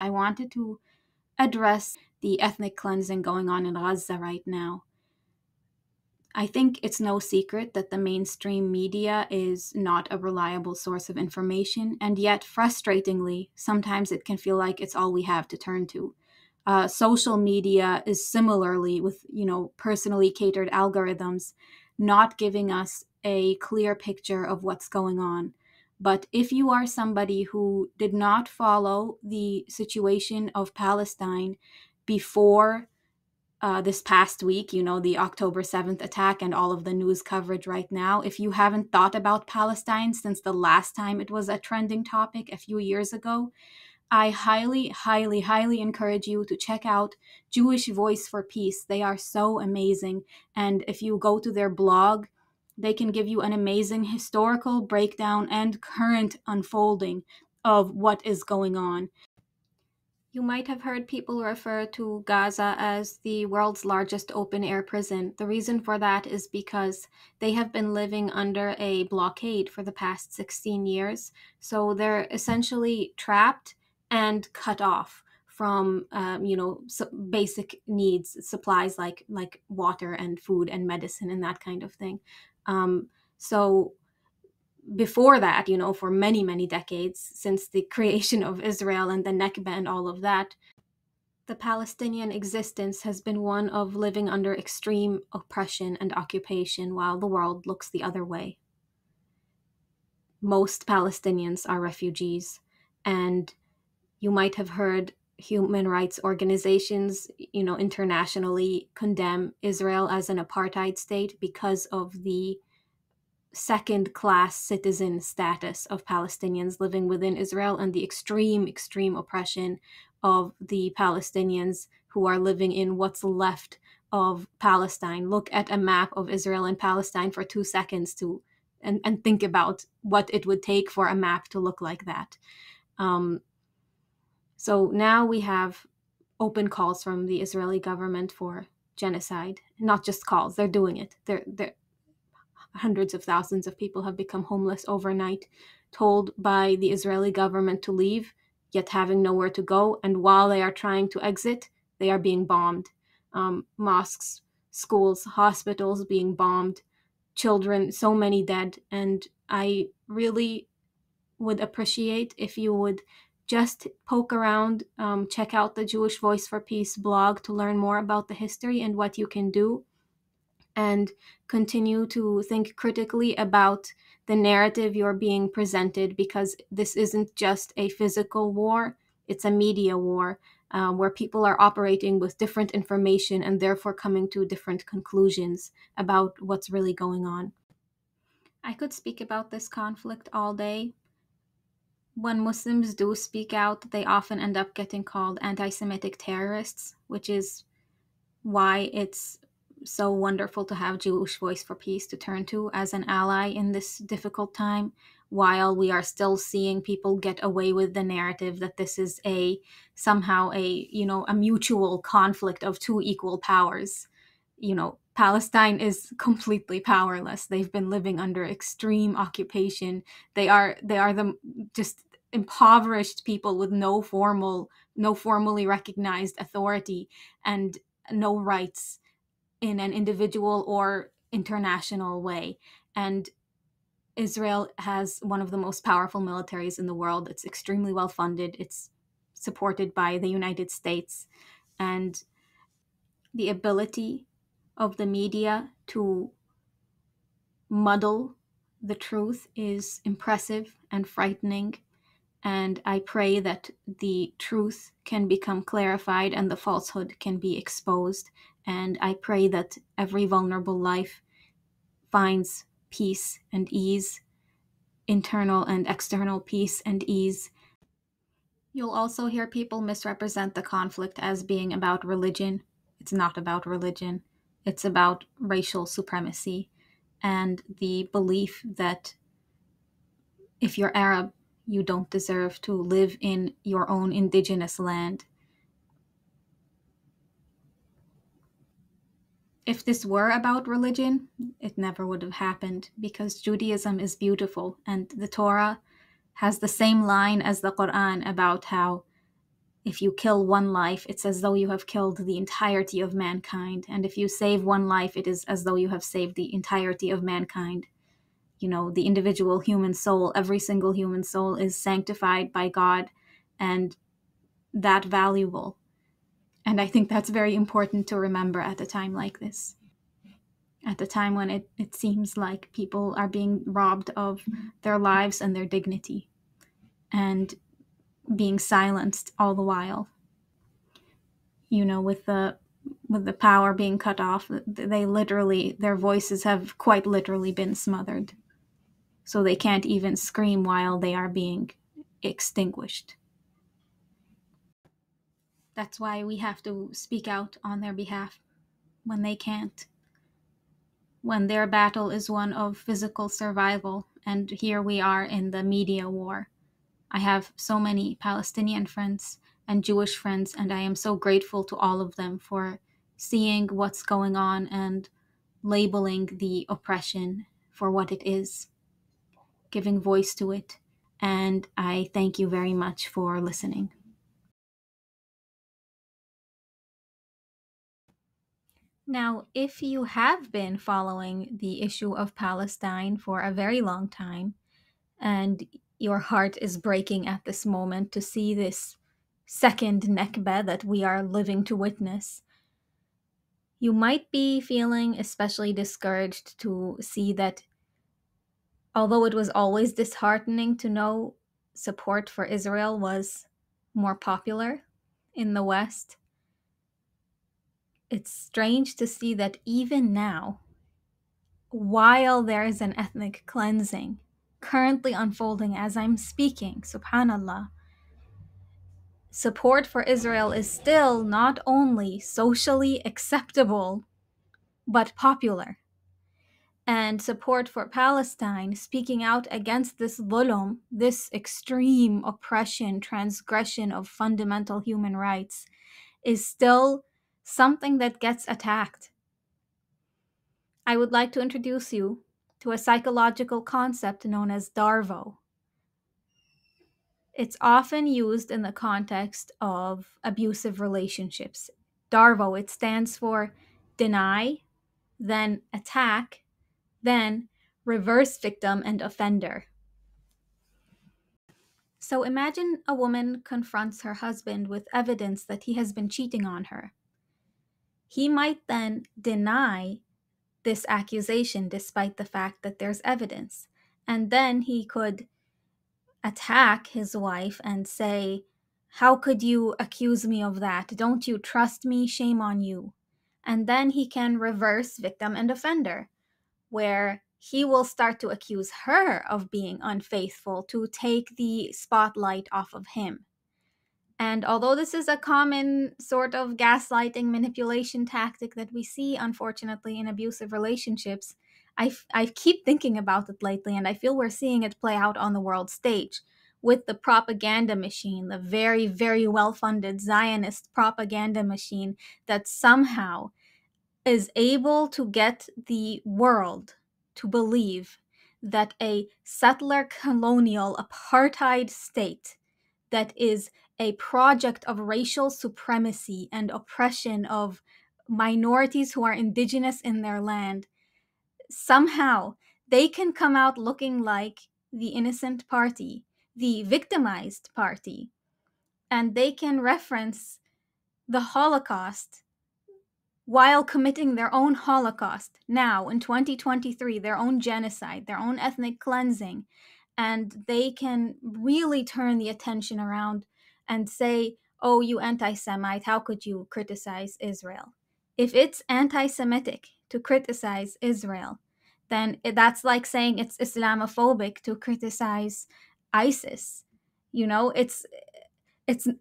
I wanted to address the ethnic cleansing going on in Gaza right now. I think it's no secret that the mainstream media is not a reliable source of information, and yet, frustratingly, sometimes it can feel like it's all we have to turn to. Social media is similarly, with personally catered algorithms, not giving us a clear picture of what's going on. But if you are somebody who did not follow the situation of Palestine before this past week, the October 7th attack and all of the news coverage right now, if you haven't thought about Palestine since the last time it was a trending topic a few years ago, I highly, highly, highly encourage you to check out Jewish Voice for Peace. They are so amazing. And if you go to their blog, they can give you an amazing historical breakdown and current unfolding of what is going on. You might have heard people refer to Gaza as the world's largest open-air prison. The reason for that is because they have been living under a blockade for the past 16 years. So they're essentially trapped and cut off from, basic needs, supplies like water and food and medicine and that kind of thing. So before that, for many, many decades, since the creation of Israel and the Nakba and all of that, the Palestinian existence has been one of living under extreme oppression and occupation while the world looks the other way. Most Palestinians are refugees, and you might have heard human rights organizations, internationally condemn Israel as an apartheid state because of the second-class citizen status of Palestinians living within Israel and the extreme, extreme oppression of the Palestinians who are living in what's left of Palestine. Look at a map of Israel and Palestine for 2 seconds and think about what it would take for a map to look like that. So now we have open calls from the Israeli government for genocide. Not just calls, they're doing it. They're hundreds of thousands of people have become homeless overnight, told by the Israeli government to leave, yet having nowhere to go. And while they are trying to exit, they are being bombed. Mosques, schools, hospitals being bombed, children, so many dead. And I really would appreciate if you would just poke around, check out the Jewish Voice for Peace blog to learn more about the history and what you can do, and continue to think critically about the narrative you're being presented, because this isn't just a physical war, it's a media war where people are operating with different information and therefore coming to different conclusions about what's really going on. I could speak about this conflict all day. When Muslims do speak out, they often end up getting called anti-Semitic terrorists, which is why it's so wonderful to have Jewish Voice for Peace to turn to as an ally in this difficult time, while we are still seeing people get away with the narrative that this is somehow a mutual conflict of two equal powers. Palestine is completely powerless. They've been living under extreme occupation. They are the just impoverished people with no formally recognized authority and no rights in an individual or international way. And Israel has one of the most powerful militaries in the world. It's extremely well funded. It's supported by the United States. And the ability of the media to muddle the truth is impressive and frightening. And I pray that the truth can become clarified and the falsehood can be exposed. And I pray that every vulnerable life finds peace and ease, internal and external peace and ease. You'll also hear people misrepresent the conflict as being about religion. It's not about religion. It's about racial supremacy and the belief that if you're Arab, you don't deserve to live in your own indigenous land. If this were about religion, it never would have happened, because Judaism is beautiful and the Torah has the same line as the Quran about how If you kill one life, it's as though you have killed the entirety of mankind. And if you save one life, it is as though you have saved the entirety of mankind. You know, the individual human soul, every single human soul is sanctified by God and that valuable. And I think that's very important to remember at a time like this. At a time when it seems like people are being robbed of their lives and their dignity and being silenced all the while. You know, with the power being cut off, they literally, their voices have quite literally been smothered. So they can't even scream while they are being extinguished. That's why we have to speak out on their behalf when they can't. When their battle is one of physical survival, and here we are in the media war. I have so many Palestinian friends and Jewish friends, and I am so grateful to all of them for seeing what's going on and labeling the oppression for what it is, giving voice to it. And I thank you very much for listening. Now, if you have been following the issue of Palestine for a very long time, and your heart is breaking at this moment to see this second Nakba that we are living to witness, you might be feeling especially discouraged to see that although it was always disheartening to know support for Israel was more popular in the West, it's strange to see that even now, while there is an ethnic cleansing currently unfolding as I'm speaking, subhanallah, support for Israel is still not only socially acceptable, but popular. And support for Palestine, speaking out against this dhulm, this extreme oppression, transgression of fundamental human rights, is still something that gets attacked. I would like to introduce you to a psychological concept known as DARVO. It's often used in the context of abusive relationships. DARVO, it stands for deny, then attack, then reverse victim and offender. So imagine a woman confronts her husband with evidence that he has been cheating on her. He might then deny this accusation despite the fact that there's evidence. And then he could attack his wife and say, "How could you accuse me of that? Don't you trust me? Shame on you." And then he can reverse victim and offender, where he will start to accuse her of being unfaithful to take the spotlight off of him. And although this is a common sort of gaslighting manipulation tactic that we see, unfortunately, in abusive relationships, I keep thinking about it lately, and I feel we're seeing it play out on the world stage with the propaganda machine, the very, very well-funded Zionist propaganda machine that somehow is able to get the world to believe that a settler colonial apartheid state that is a project of racial supremacy and oppression of minorities who are indigenous in their land, somehow they can come out looking like the innocent party, the victimized party, and they can reference the Holocaust while committing their own Holocaust now in 2023, their own genocide, their own ethnic cleansing. And they can really turn the attention around and say, "Oh, you anti-Semite, how could you criticize Israel?" If it's anti-Semitic to criticize Israel, then that's like saying it's Islamophobic to criticize ISIS. You know, it's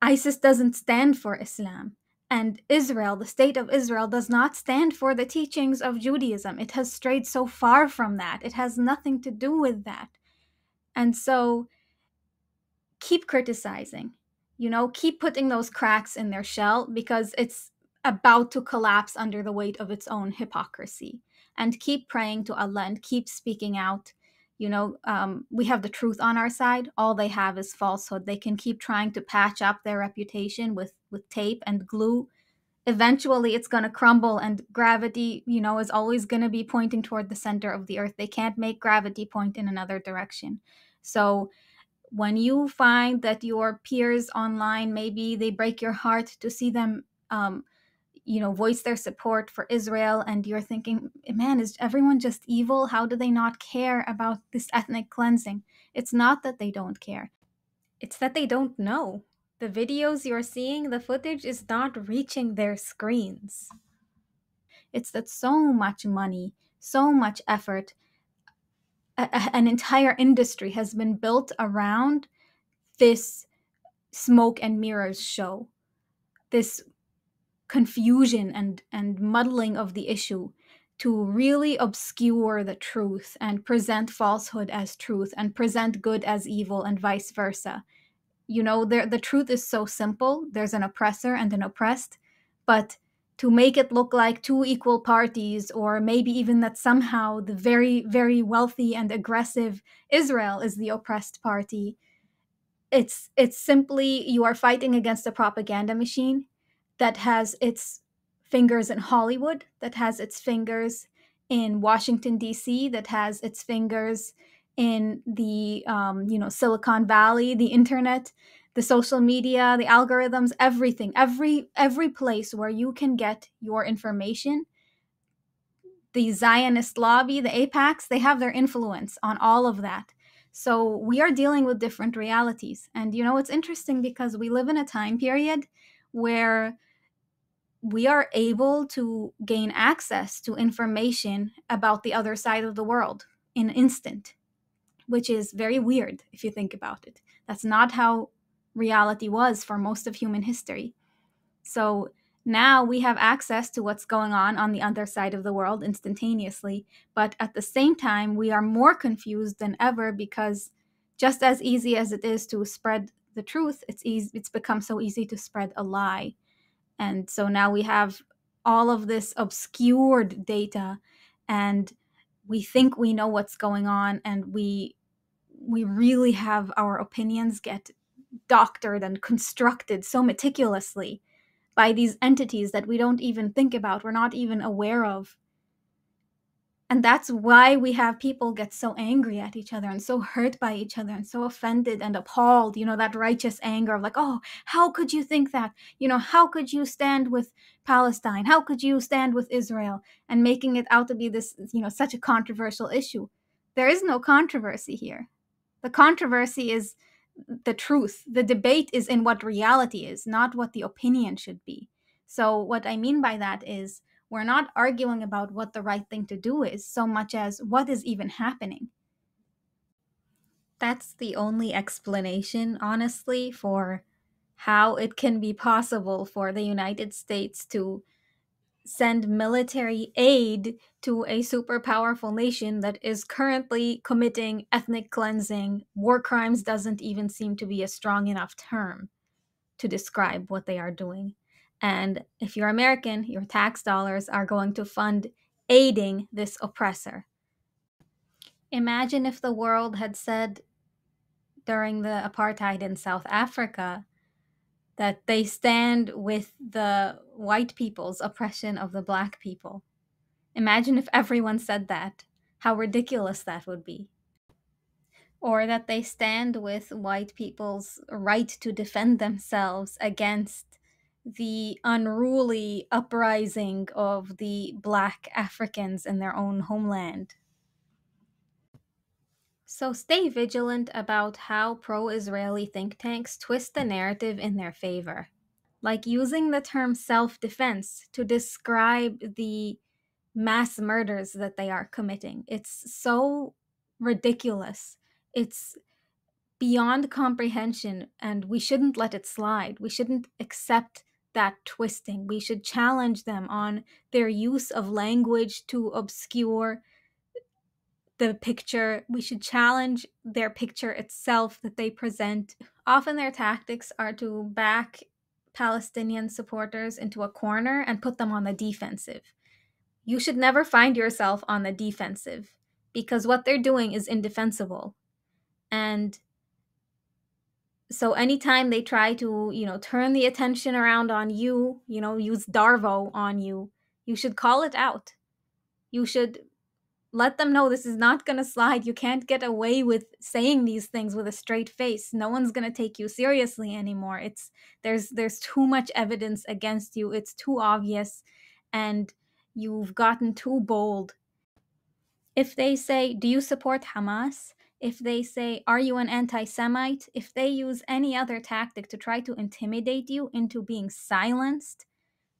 ISIS doesn't stand for Islam. And Israel, the state of Israel, does not stand for the teachings of Judaism. It has strayed so far from that. It has nothing to do with that. And so keep criticizing, keep putting those cracks in their shell because it's about to collapse under the weight of its own hypocrisy. And keep praying to Allah and keep speaking out, We have the truth on our side. All they have is falsehood. They can keep trying to patch up their reputation with tape and glue. Eventually it's going to crumble, and gravity, is always going to be pointing toward the center of the earth. They can't make gravity point in another direction. So when you find that your peers online, maybe they break your heart to see them voice their support for Israel, and you're thinking, man, is everyone just evil? How do they not care about this ethnic cleansing? It's not that they don't care. It's that they don't know. The videos you're seeing, the footage is not reaching their screens. It's that so much money, so much effort, an entire industry has been built around this smoke and mirrors show, this confusion and muddling of the issue to really obscure the truth and present falsehood as truth and present good as evil and vice versa. The truth is so simple. There's an oppressor and an oppressed, but to make it look like two equal parties, or maybe even that somehow the very, very wealthy and aggressive Israel is the oppressed party, it's simply, you are fighting against a propaganda machine that has its fingers in Hollywood, that has its fingers in Washington, D.C., that has its fingers in the Silicon Valley, the internet, the social media, the algorithms, everything, every place where you can get your information. The Zionist lobby, the AIPACs, they have their influence on all of that. So we are dealing with different realities. And it's interesting because we live in a time period where we are able to gain access to information about the other side of the world in an instant, which is very weird if you think about it. That's not how reality was for most of human history. So now we have access to what's going on the other side of the world instantaneously, but at the same time, we are more confused than ever, because just as easy as it is to spread the truth, it's become so easy to spread a lie. And so now we have all of this obscured data, and we think we know what's going on, and we really have our opinions get doctored and constructed so meticulously by these entities that we don't even think about, we're not even aware of. And that's why we have people get so angry at each other and so hurt by each other and so offended and appalled, that righteous anger of like, oh, how could you think that? How could you stand with Palestine? How could you stand with Israel? And making it out to be this, such a controversial issue. There is no controversy here. The controversy is the truth. The debate is in what reality is, not what the opinion should be. So what I mean by that is, we're not arguing about what the right thing to do is so much as what is even happening. That's the only explanation, honestly, for how it can be possible for the United States to send military aid to a super powerful nation that is currently committing ethnic cleansing. War crimes doesn't even seem to be a strong enough term to describe what they are doing. And if you're American, your tax dollars are going to fund aiding this oppressor. Imagine if the world had said during the apartheid in South Africa that they stand with the white people's oppression of the black people. Imagine if everyone said that, how ridiculous that would be. Or that they stand with white people's right to defend themselves against the unruly uprising of the black Africans in their own homeland. So stay vigilant about how pro-Israeli think tanks twist the narrative in their favor. Like using the term self-defense to describe the mass murders that they are committing. It's so ridiculous. It's beyond comprehension, and we shouldn't let it slide. We shouldn't accept that twisting. We should challenge them on their use of language to obscure the picture. We should challenge their picture itself that they present. Often their tactics are to back Palestinian supporters into a corner and put them on the defensive. You should never find yourself on the defensive. because what they're doing is indefensible. And so anytime they try to, turn the attention around on you, use DARVO on you, you should call it out. You should let them know this is not going to slide. You can't get away with saying these things with a straight face. No one's going to take you seriously anymore. There's too much evidence against you. It's too obvious, and you've gotten too bold. If they say, "Do you support Hamas?" If they say, "Are you an anti-Semite?" If they use any other tactic to try to intimidate you into being silenced,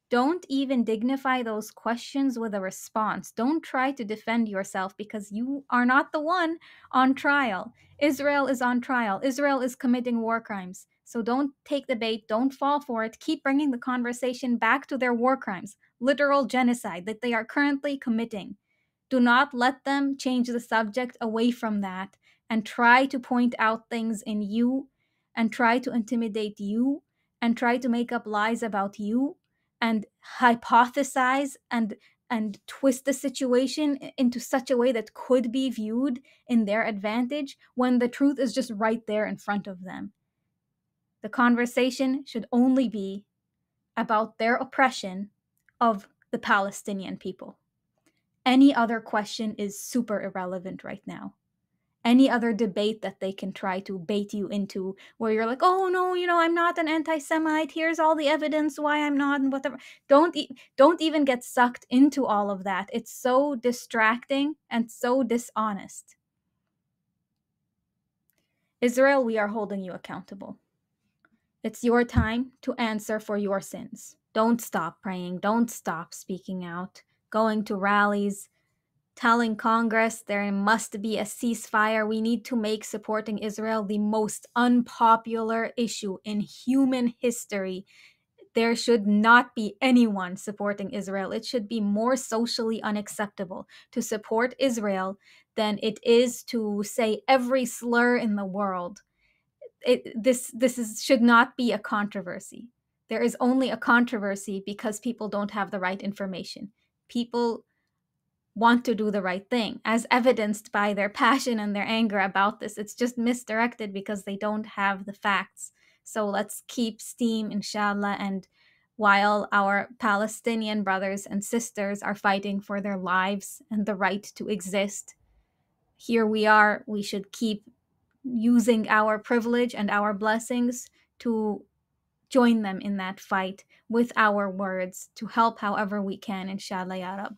don't even dignify those questions with a response. Don't try to defend yourself, because you are not the one on trial. Israel is on trial. Israel is committing war crimes. So don't take the bait. Don't fall for it. Keep bringing the conversation back to their war crimes, literal genocide that they are currently committing. Do not let them change the subject away from that and try to point out things in you and try to intimidate you and try to make up lies about you and hypothesize and twist the situation into such a way that could be viewed in their advantage when the truth is just right there in front of them. The conversation should only be about their oppression of the Palestinian people. Any other question is super irrelevant right now. Any other debate that they can try to bait you into where you're like, "Oh no, I'm not an anti-Semite. Here's all the evidence why I'm not," and whatever. Don't even get sucked into all of that. It's so distracting and so dishonest. Israel, we are holding you accountable. It's your time to answer for your sins. Don't stop praying. Don't stop speaking out, going to rallies, telling Congress there must be a ceasefire. We need to make supporting Israel the most unpopular issue in human history. There should not be anyone supporting Israel. It should be more socially unacceptable to support Israel than it is to say every slur in the world. This should not be a controversy. There is only a controversy because people don't have the right information. People want to do the right thing, as evidenced by their passion and their anger about this. It's just misdirected because they don't have the facts. So let's keep steam, inshallah. And while our Palestinian brothers and sisters are fighting for their lives and the right to exist, here we are. We should keep using our privilege and our blessings to join them in that fight with our words to help however we can, inshallah ya Rab.